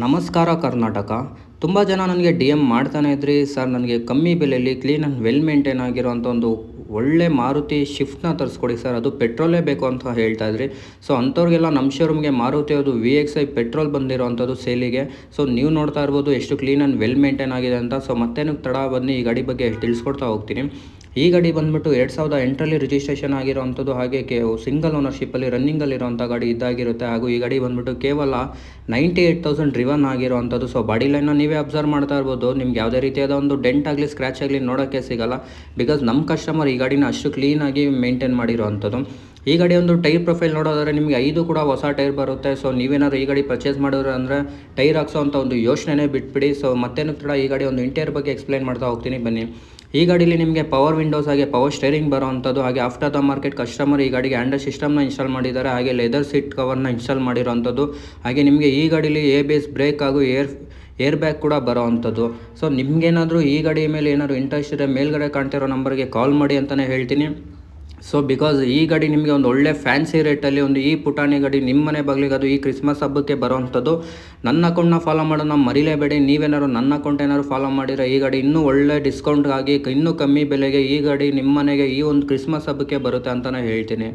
ನಮಸ್ಕಾರ ಕರ್ನಾಟಕ. ತುಂಬ ಜನ ನನಗೆ ಡಿ ಎಮ್ ಮಾಡ್ತಾನೆ ಇದ್ರಿ, ಸರ್ ನನಗೆ ಕಮ್ಮಿ ಬೆಲೆಯಲ್ಲಿ ಕ್ಲೀನ್ ಆ್ಯಂಡ್ ವೆಲ್ ಮೇಂಟೈನ್ ಆಗಿರೋಂಥ ಒಂದು ಒಳ್ಳೆ ಮಾರುತಿ ಶಿಫ್ಟ್ನ ತರಿಸ್ಕೊಡಿ ಸರ್, ಅದು ಪೆಟ್ರೋಲೇ ಬೇಕು ಅಂತ ಹೇಳ್ತಾ ಇದ್ರಿ. ಸೊ ಅಂಥವ್ರಿಗೆಲ್ಲ ನಮ್ಮ ಶೋರೂಮ್ಗೆ ಮಾರುತಿ ಅದು VXi ಪೆಟ್ರೋಲ್ ಬಂದಿರೋವಂಥದ್ದು ಸೇಲಿಗೆ. ಸೊ ನೀವು ನೋಡ್ತಾ ಇರ್ಬೋದು ಎಷ್ಟು ಕ್ಲೀನ್ ಆ್ಯಂಡ್ ವೆಲ್ ಮೇಂಟೈನ್ ಆಗಿದೆ ಅಂತ. ಸೊ ಮತ್ತೇನು ತಡ ಬನ್ನಿ ಈ ಗಾಡಿ ಬಗ್ಗೆ ತಿಳಿಸ್ಕೊಡ್ತಾ ಹೋಗ್ತೀನಿ. ಈ ಗಾಡಿ ಬಂದುಬಿಟ್ಟು 2008ರಲ್ಲಿ ರಿಜಿಸ್ಟ್ರೇಷನ್ ಆಗಿರೋವಂಥದ್ದು, ಹಾಗೆ ಸಿಂಗಲ್ ಓನರ್ಶಿಪ್ಪಲ್ಲಿ ರನ್ನಿಂಗಲ್ಲಿರೋಂಥ ಗಾಡಿ ಇದ್ದಾಗಿರುತ್ತೆ. ಹಾಗೂ ಈ ಗಾಡಿ ಬಂದುಬಿಟ್ಟು ಕೇವಲ 98,000 ಡ್ರಿವನ್ ಆಗಿರೋವಂಥದ್ದು. ಸೊ ಬಾಡಿ ಲೈನ್ನ ನೀವೇ ಅಬ್ಸರ್ವ್ ಮಾಡ್ತಾ ಇರ್ಬೋದು, ನಿಮ್ಗೆ ಯಾವುದೇ ರೀತಿಯಾದ ಒಂದು ಡೆಂಟ್ ಆಗಲಿ ಸ್ಕ್ರ್ಯಾಚ್ ಆಗಲಿ ನೋಡೋಕ್ಕೆ ಸಿಗಲ್ಲ. ಬಿಕಾಸ್ ನಮ್ಮ ಕಸ್ಟಮರ್ ಈ ಗಾಡಿನ ಅಷ್ಟು ಕ್ಲೀನಾಗಿ ಮೇಂಟೈನ್ ಮಾಡಿರೋವಂಥದ್ದು. ಈ ಗಾಡಿ ಒಂದು ಟೈರ್ ಪ್ರೊಫೈಲ್ ನೋಡೋದಾದ್ರೆ ನಿಮಗೆ 5 ಕೂಡ ಹೊಸ ಟೈರ್ ಬರುತ್ತೆ. ಸೊ ನೀವೇನಾದ್ರು ಈ ಗಾಡಿ ಪರ್ಚೇಸ್ ಮಾಡಿದ್ರೆ ಅಂದರೆ ಟೈರ್ ಹಾಕ್ಸೋ ಅಂಥ ಒಂದು ಯೋಚನೆ ಬಿಟ್ಬಿಡಿ. ಸೊ ಮತ್ತೇನು ಕೂಡ ಈ ಗಾಡಿ ಒಂದು ಇಂಟೀರಿಯರ್ ಬಗ್ಗೆ ಎಕ್ಸ್ಪ್ಲೈನ್ ಮಾಡ್ತಾ ಹೋಗ್ತೀನಿ ಬನ್ನಿ. ಈ ಗಾಡೀಲಿ ನಿಮಗೆ ಪವರ್ ವಿಂಡೋಸ್ ಹಾಗೆ ಪವರ್ ಸ್ಟೇರಿಂಗ್ ಬರೋವಂಥದ್ದು, ಹಾಗೆ ಆಫ್ಟರ್ ದ ಮಾರ್ಕೆಟ್ ಕಸ್ಟಮರ್ ಈ ಗಾಡಿಗೆ ಆಂಡ್ರಾಯ್ಡ್ ಸಿಸ್ಟಮ್ನ ಇನ್ಸ್ಟಾಲ್ ಮಾಡಿದ್ದಾರೆ, ಹಾಗೆ ಲೆದರ್ ಸೀಟ್ ಕವರ್ನ ಇನ್ಸ್ಟಾಲ್ ಮಾಡಿರೋವಂಥದ್ದು. ಹಾಗೆ ನಿಮಗೆ ಈ ಗಾಡೀಲಿ ABS ಬ್ರೇಕ್ ಹಾಗೂ ಏರ್ ಬ್ಯಾಗ್ ಕೂಡ ಬರೋವಂಥದ್ದು. ಸೊ ನಿಮಗೇನಾದರೂ ಈ ಗಾಡಿ ಮೇಲೆ ಏನಾದರೂ ಇಂಟ್ರೆಸ್ಟ್ ಇದ್ದರೆ ಮೇಲ್ಗಡೆ ಕಾಣ್ತಿರೋ ನಂಬರ್ಗೆ ಕಾಲ್ ಮಾಡಿ ಅಂತಲೇ ಹೇಳ್ತೀನಿ. ಸೊ ಬಿಕಾಸ್ ಈ ಗಾಡಿ ನಿಮಗೆ ಒಂದು ಒಳ್ಳೆ ಫ್ಯಾನ್ಸಿ ರೇಟಲ್ಲಿ ಒಂದು ಈ ಪುಟಾಣಿ ಗಾಡಿ ನಿಮ್ಮ ಮನೆ ಬಾಗಿಲಿಗೆ ಅದು ಈ ಕ್ರಿಸ್ಮಸ್ ಹಬ್ಬಕ್ಕೆ ಬರೋವಂಥದ್ದು. ನನ್ನ ಅಕೌಂಟ್ನ ಫಾಲೋ ಮಾಡೋಣ ಮರಿಲೇಬೇಡಿ. ನೀವೇನಾದ್ರು ನನ್ನ ಅಕೌಂಟ್ ಏನಾದ್ರು ಫಾಲೋ ಮಾಡಿದರೆ ಈ ಗಾಡಿ ಇನ್ನೂ ಒಳ್ಳೆ ಡಿಸ್ಕೌಂಟ್ ಆಗಿ ಇನ್ನೂ ಕಮ್ಮಿ ಬೆಲೆಗೆ ಈ ಗಾಡಿ ನಿಮ್ಮ ಮನೆಗೆ ಈ ಒಂದು ಕ್ರಿಸ್ಮಸ್ ಹಬ್ಬಕ್ಕೆ ಬರುತ್ತೆ ಅಂತಲೇ ಹೇಳ್ತೀನಿ.